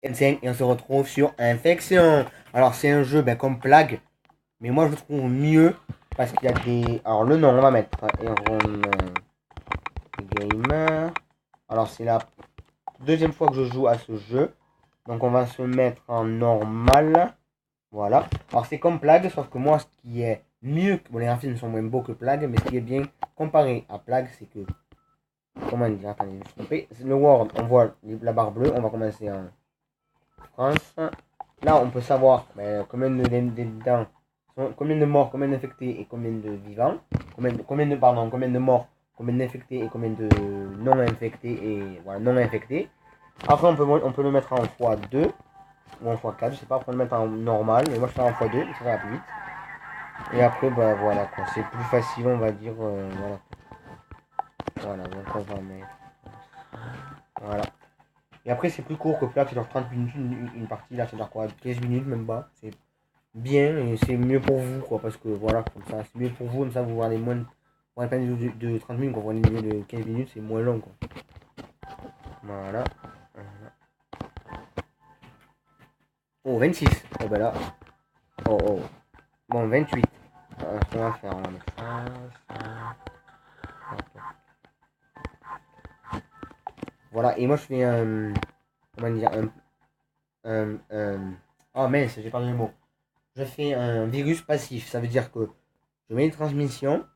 25 et on se retrouve sur Infection. Alors c'est un jeu comme Plague, mais moi je le trouve mieux parce qu'il y a des... Alors le nom on va mettre Iron Gamer. Alors c'est la deuxième fois que je joue à ce jeu. Donc on va se mettre en normal. Voilà. Alors c'est comme Plague, sauf que moi ce qui est mieux, bon les graphismes sont moins beaux que Plague, mais ce qui est bien comparé à Plague, c'est que... Comment dire? Attendez, je me suis trompé. Le World, on voit la barre bleue, on va commencer en France. Là, on peut savoir combien de dents, combien de morts, combien d'infectés et combien de vivants. Combien de morts, combien d'infectés et combien de non infectés et voilà, non infectés. Après, on peut le mettre en x2 ou en x4, je sais pas, on peut le mettre en normal, mais moi je fais en x2, ça va plus vite. Et après, bah voilà quoi, c'est plus facile, on va dire. Voilà. Voilà, donc on va mettre. Voilà. Et après, c'est plus court que Plaque, c'est genre 30 minutes une partie, là c'est genre quoi, 15 minutes même pas. C'est bien et c'est mieux pour vous quoi, parce que voilà, comme ça, c'est mieux pour vous, comme ça vous voyez moins. Pour pas de 30 minutes, quand vous voyez mieux de 15 minutes, c'est moins long quoi. Voilà. Oh, 26. Oh ben là. Oh oh. Bon, 28. Ce qu'on va faire, on va mettre ça, ça. Voilà, et moi je fais un. Comment dire oh mince, j'ai perdu le mot. Je fais un virus passif, ça veut dire que je mets une transmission,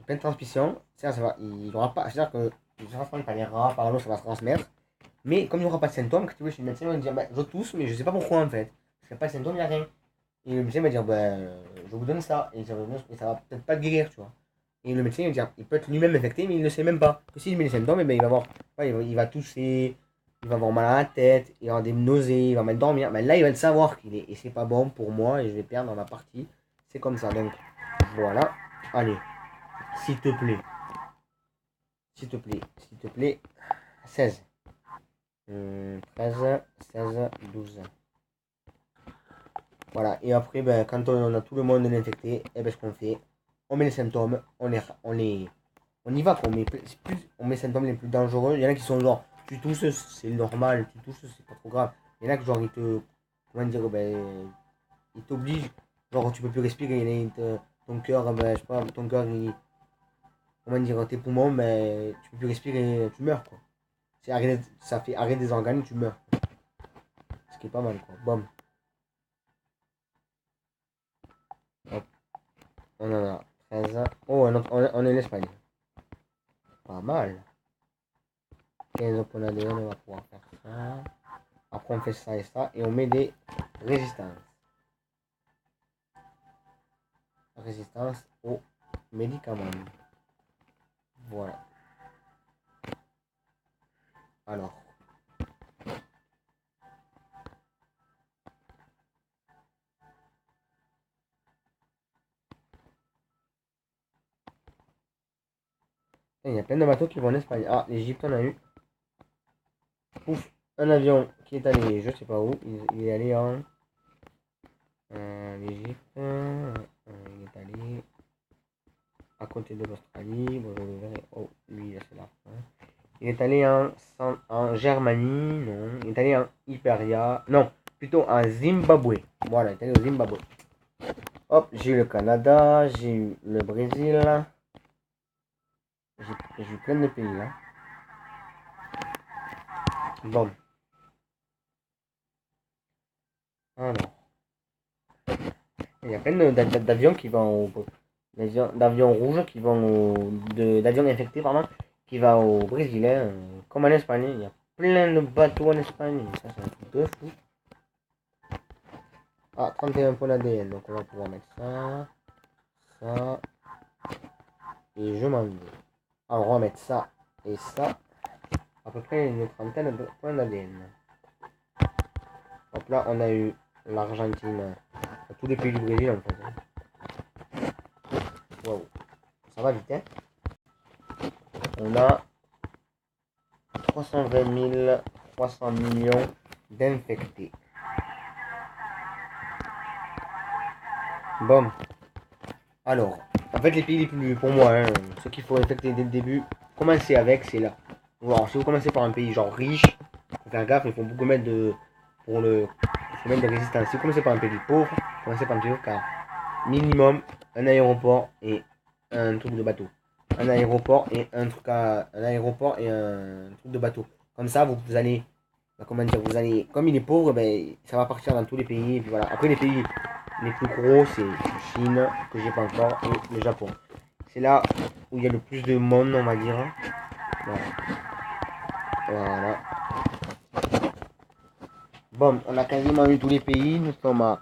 plein de transmissions, ça va, il aura pas, c'est-à-dire que ça va prendre par les rats, par l'eau, ça va se transmettre, mais comme il n'y aura pas de symptômes, tu vois, chez le médecin, il va me dire, bah, je tousse, mais je sais pas pourquoi en fait, parce qu'il n'y a pas de symptômes, il n'y a rien. Et le médecin va dire, ben, je vous donne ça, et ça va peut-être pas guérir, tu vois. Et le médecin, il va dire, il peut être lui-même infecté, mais il ne sait même pas. Que s'il met les symptômes, eh ben, il va avoir, ouais, il va tousser, il va avoir mal à la tête, il va avoir des nausées, il va mal dormir. Mais là, il va le savoir qu'il est, et c'est pas bon pour moi, et je vais perdre dans ma partie. C'est comme ça, donc, voilà. Allez, s'il te plaît, s'il te plaît, s'il te plaît, 16, 13, 16, 12. Voilà, et après, ben, quand on a tout le monde infecté, eh ben, ce qu'on fait, on met les symptômes, on y va, quoi. On met les symptômes les plus dangereux. Il y en a qui sont genre, tu tousses, c'est normal, tu tousses, c'est pas trop grave. Il y en a qui, genre, comment dire, ben, ils t'obligent, genre, tu peux plus respirer. Il y en a, ton cœur, ben, je sais pas, ton cœur, comment dire, tes poumons, ben, tu peux plus respirer, tu meurs, quoi. Ça fait arrêt des organes, tu meurs. Ce qui est pas mal, quoi. Bon, hop, on en a 13. Oh, on est en Espagne. Pas mal. 15 pour l'ADN, on va pouvoir faire ça. Après, on fait ça et ça. Et on met des résistances. Résistance aux médicaments. Voilà. Alors. Il y a plein de bateaux qui vont en Espagne. Ah, l'Égypte, on a eu. Ouf. Un avion qui est allé, je sais pas où. Il est allé en. L'Égypte. Il est allé à côté de l'Australie. Bon, je le verrai. Oh, lui, là, c'est là. Il est allé en Germanie. Non. Il est allé en Iberia. Non, plutôt en Zimbabwe. Voilà, il est allé au Zimbabwe. Hop, j'ai eu le Canada. J'ai eu le Brésil. J'ai eu plein de pays là. Bon. Alors. Il y a plein d'avions qui vont d'avions rouges qui vont d'avions infectés, pardon, qui va au Brésil, hein, comme en Espagne. Il y a plein de bateaux en Espagne. Ça, c'est un truc de fou. Ah, 31 pour l'ADN. Donc, on va pouvoir mettre ça. Ça. Et je m'en vais. Alors, on va mettre ça et ça. À peu près une trentaine de points d'ADN. Hop là, on a eu l'Argentine. Tous les pays du Brésil en fait. Waouh. Ça va vite, hein. On a 320 300 millions d'infectés. Bon. Alors, en fait, les pays les plus, pour moi, hein, ceux qu'il faut infecter dès le début, commencer avec, c'est là. Alors, si vous commencez par un pays genre riche, faut faire gaffe, il faut beaucoup mettre pour le faut mettre des résistances. Si vous commencez par un pays pauvre, commencez par un pays pauvre car minimum un aéroport et un truc de bateau. Un aéroport et un truc de bateau. Comme ça, vous allez, comment dire, vous allez, comme il est pauvre, ben, ça va partir dans tous les pays. Et puis voilà. Après les pays les plus gros, c'est Chine que j'ai pas encore et le Japon. C'est là où il y a le plus de monde, on va dire. Voilà. Voilà. Bon, on a quasiment eu tous les pays. Nous sommes à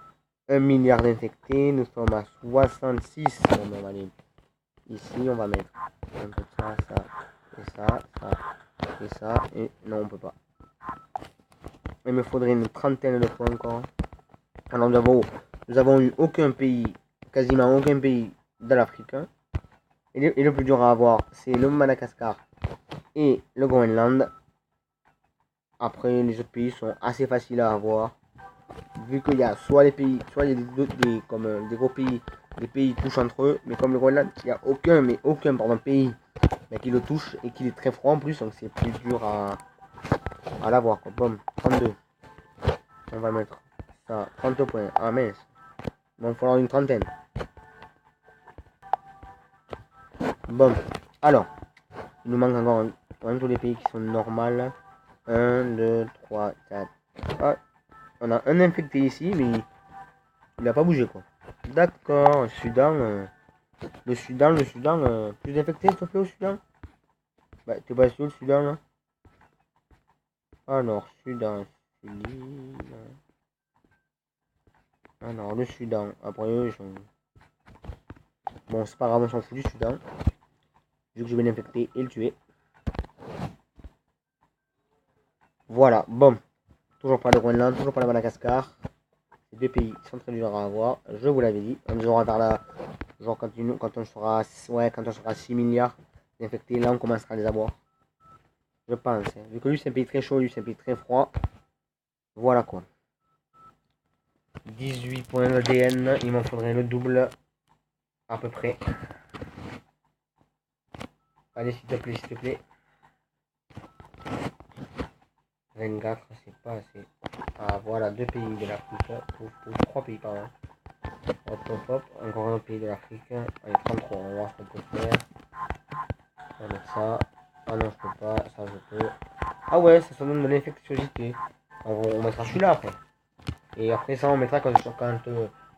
1 milliard d'infectés. Nous sommes à 66. Bon, on va aller ici. On va mettre un peu de ça, ça, et ça, ça, et ça. Et non, on peut pas. Il me faudrait une trentaine de points encore. Alors, nous avons eu aucun pays, quasiment aucun pays de l'Afrique. Et le plus dur à avoir, c'est le Madagascar et le Groenland. Après, les autres pays sont assez faciles à avoir. Vu qu'il y a soit les pays, soit il y a comme des gros pays, des pays touchent entre eux, mais comme le Groenland, il n'y a aucun pays mais qui le touche et qui est très froid en plus, donc c'est plus dur à l'avoir. Bon, 32. On va mettre ça, 30 points. Ah mince. Bon, il va falloir une trentaine. Bon, alors, il nous manque encore tous les pays qui sont normaux. 1, 2, 3, 4. Ah, on a un infecté ici, mais il n'a pas bougé quoi. D'accord, Soudan. Le Soudan, plus d'infectés s'il te plaît au Soudan. Bah, t'es pas sûr le Soudan là. Alors, Soudan, alors, le Soudan, après eux, ils sont... Bon, c'est pas grave, on s'en fout du Soudan. Vu que je vais l'infecter et le tuer. Voilà, bon. Toujours pas le Groenland, toujours pas le Madagascar. Ces deux pays sont très durs à avoir, je vous l'avais dit. On les aura vers la... Genre quand on sera... Ouais, quand on sera 6 milliards d'infectés, là on commencera à les avoir. Je pense. Hein. Vu que lui c'est un pays très chaud, lui c'est un pays très froid. Voilà quoi. 18 points d'ADN, il m'en faudrait le double. À peu près. Allez s'il te plaît, s'il te plaît. 24, c'est pas assez. Ah voilà, deux pays de l'Afrique. Trois pays pardon. Hop hop hop. Encore un pays de l'Afrique. Allez, 33, on va voir ce qu'on peut faire. On va mettre ça. Ah non, je peux pas. Ça, je peux. Ah ouais, ça donne de l'infectiosité. On mettra celui-là après. Et après ça, on mettra quand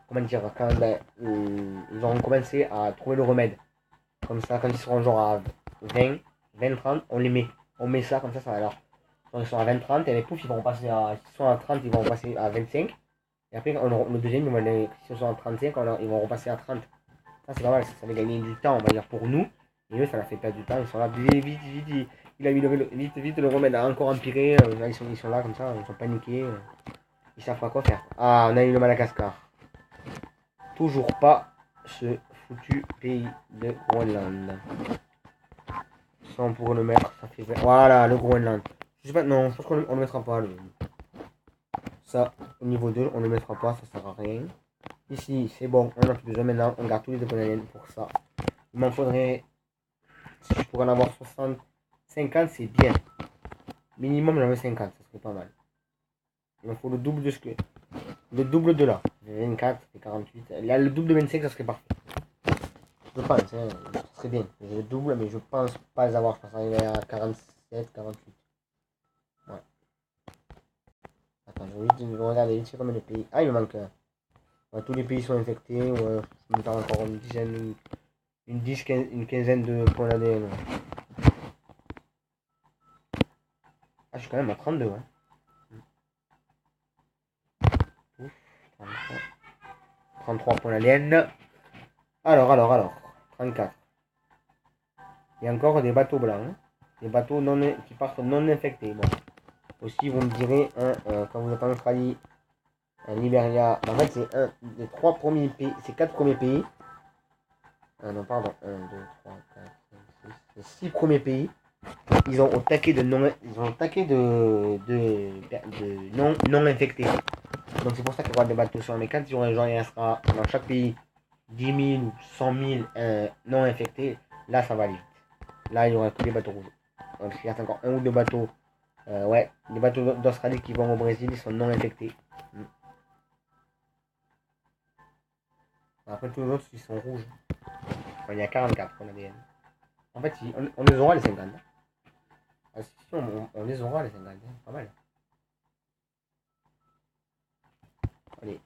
comment dire, quand ben, ils auront commencé à trouver le remède. Comme ça, quand ils seront genre à 20, 30, on les met. On met ça comme ça va alors. Quand ils sont à 20, 30, et les poufs, ils vont passer à. S'ils sont à 30, ils vont passer à 25. Et après, le deuxième, s'ils sont à 35, ils vont repasser à 30. Ça, c'est pas mal, ça va gagner du temps, on va dire, pour nous. Et eux, ça leur fait perdre du temps. Ils sont là, vite, il a mis vite, le remède a encore empiré. Là, ils sont là comme ça, ils sont paniqués. Ils savent pas quoi faire. Ah, on a eu le Madagascar. Toujours pas ce foutu pays de Groenland. Ça, on pourrait le mettre, ça fait... Voilà, le Groenland. Je sais pas, non, je pense qu'on le mettra pas. Ça, au niveau 2, on le mettra pas, ça sert à rien. Ici, c'est bon, on a plus besoin maintenant. On garde tous les deux pour ça. Il m'en faudrait... Si je pourrais en avoir 60, 50, c'est bien. Minimum, j'en veux 50, ça serait pas mal. Il me faut le double de ce que... Le double de là. 24, c'est 48. Là, le double de 25, ça serait parfait. Je pense, hein, ça serait bien. J'ai le double, mais je pense pas les avoir. Je pense arriver à 47, 48. Ouais. Attends, je vais regarder vite combien de pays. Ah, il me manque un. Ouais, tous les pays sont infectés. Ouais, je me parle encore une dizaine, une quinzaine de points d'ADN. Ah, je suis quand même à 32. Hein. Ouf, 33. 33 points d'ADN. Alors. 34. Il y a encore des bateaux blancs. Hein. Des bateaux qui partent non infectés. Bon. Aussi, vous me direz, quand vous êtes en Australie, en Liberia, en fait, c'est un des 3 premiers pays, c'est 4 premiers pays. Non, pardon, 1, 2, 3, 4, 5, 6, c'est 6 premiers pays. Ils ont attaqué de non infectés. Donc c'est pour ça qu'il y aura des bateaux sur les 4. Genre, il restera dans chaque pays 10 000 ou 100 000 non infectés. Là, ça va aller vite. Là, il y aura que des bateaux rouges. Donc il reste encore un ou deux bateaux Ouais, les bateaux d'Australie qui vont au Brésil, ils sont non infectés. Après, tous les autres, ils sont rouges. Enfin, il y a 44 en ADN. En fait, on les aura les 50. Ah, si, on les aura les 50. Pas mal. Allez,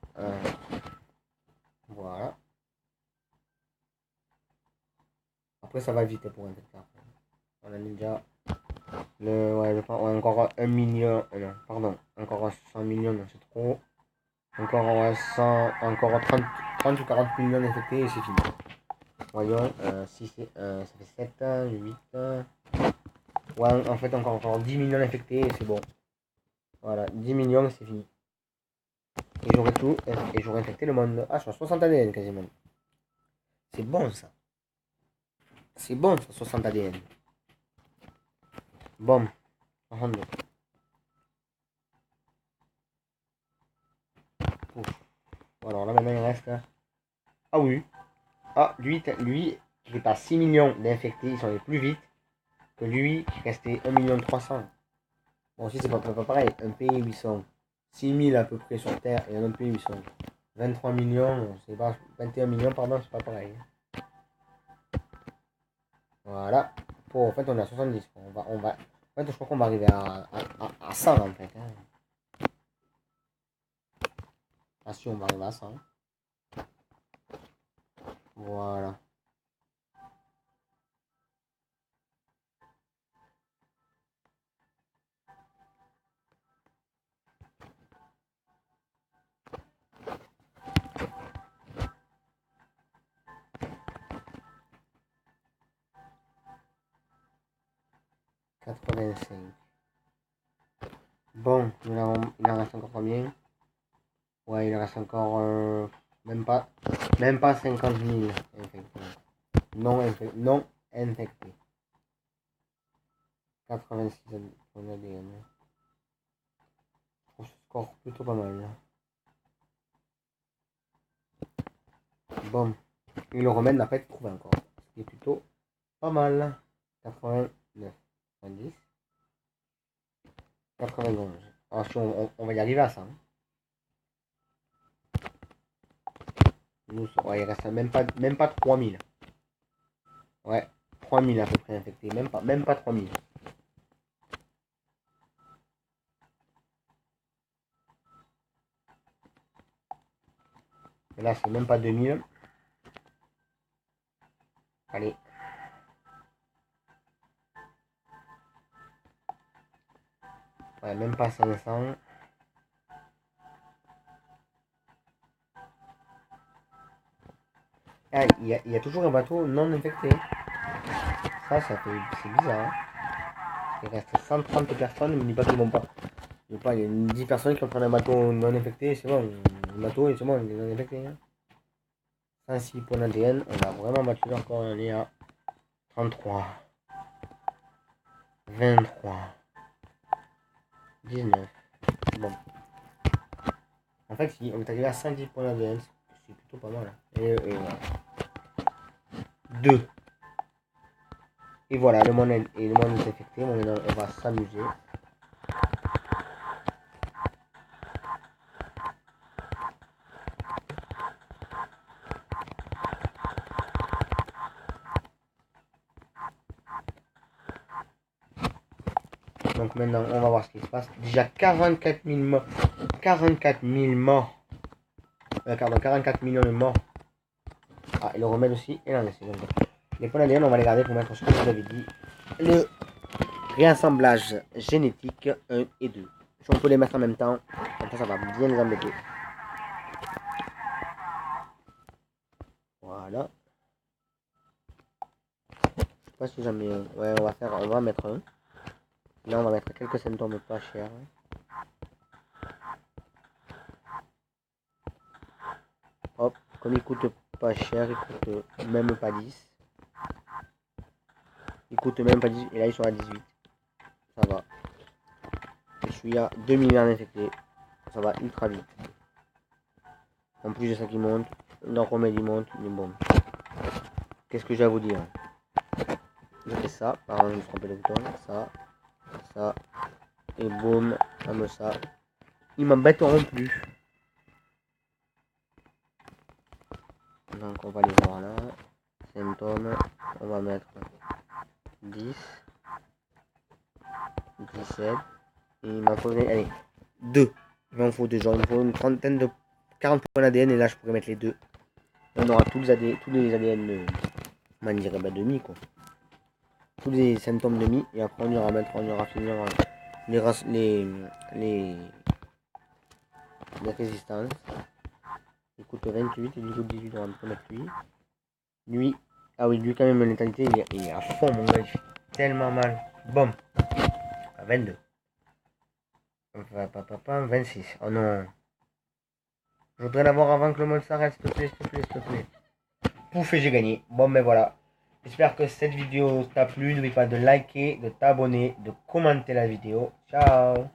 voilà. Après, ça va vite pour infecter. On a déjà ouais, je pense, ouais, encore 1 million. Non, pardon. Encore 100 millions, non, c'est trop. Encore 100, encore 30 ou 40 millions d'infectés et c'est fini. Voyons, si ça fait 7, 8. Ouais, en fait, encore 10 millions d'infectés et c'est bon. Voilà, 10 millions et c'est fini. Et j'aurais tout, et j'aurais infecté le monde. Ah, je suis à 60 ADN quasiment. C'est bon ça. C'est bon ça, 60 ADN. Bon, 32. Ouf. Alors là maintenant il reste. Ah oui. Ah, lui qui est à 6 millions d'infectés, ils sont allés plus vite que lui qui restait 1 million 300. Bon, aussi c'est pas pareil. Un pays où ils sont 6 000 à peu près sur Terre et un autre pays où ils sont 23 millions, c'est pas 21 millions, pardon, c'est pas pareil. Voilà. Pour, en fait, on est à 70. En fait, je crois qu'on va arriver à 100 en fait. Hein. Ah si, on va arriver à 100. Voilà. Quatre-vingt-cinq. Bon, il en reste encore combien? Ouais, il en reste encore même pas 50 000 infectés. Non infectés. 86 on a des. Je trouve ce score plutôt pas mal. Bon, et le remède n'a pas été trouvé encore. Ce qui est plutôt pas mal. 89, 90, 91. Alors si on va y arriver à ça. Hein. Ouais, il reste même pas 3000. Ouais, 3000 à peu près infectés. Même pas 3000. Et là, c'est même pas 2000. Allez. Ouais, même pas 500. Ah, il y a toujours un bateau non infecté. C'est bizarre. Hein. Il reste 130 personnes, mais dis pas qu'ils vont pas. Il y a 10 personnes qui ont pris un bateau non infecté, c'est bon. Le bateau, c'est bon, il est non infecté. Hein. 106 points d'ADN, on a vraiment battu encore, on est à 33, 23, 19. Bon. En fait, si on est arrivé à 110 points d'ADN, c'est plutôt pas mal. Hein. Et voilà. 2. Et voilà, le monde est infecté, on va s'amuser. Donc maintenant, on va voir ce qui se passe. Déjà 44 000 morts. 44 000 morts. 44 millions de morts. Ah, et le remède aussi est lancé. Donc, les points d'ADN, on va les garder pour mettre ce que vous avez dit. Le réassemblage génétique 1 et 2. Si on peut les mettre en même temps, comme ça va bien les embêter. Voilà. Je sais pas si j'en mets un. Ouais, on va mettre un. Là, on va mettre quelques symptômes pas chers. Hop, comme il coûte pas cher, il coûte même pas 10. Il coûte même pas 10, et là ils sont à 18. Ça va. Je suis à 2 millions d'infectés. Ça va ultra vite. En plus de ça qui monte, le remède il monte, mais bon. Qu'est-ce que j'ai à vous dire? Je fais ça, pardon, je me suis trompé le bouton, ça, Et boum, comme ça. Ils m'embêteront plus. Donc on va les voir là. Symptômes. On va mettre 10. 17. Et il m'en faut, allez, 2. Il m'en faut 2. Genre, il me faut une trentaine de 40 points d'ADN. Et là, je pourrais mettre les 2. On aura tous les ADN de. Comment dire, bah, de mi, quoi. Tous les symptômes de mi. Et après, on ira finir les résistances. Il coûte 28. Et du coup, 18, on va mettre lui. Lui. Ah oui, lui, quand même, la létalité, il est à fond, mon gars. Il fait tellement mal. Bon. À 22. 26. Oh non. Je voudrais l'avoir avant que le mode s'arrête, s'il te plaît, s'il te plaît, s'il te plaît. Pouf, et j'ai gagné. Bon, ben voilà. J'espère que cette vidéo t'a plu. N'oublie pas de liker, de t'abonner, de commenter la vidéo. Ciao.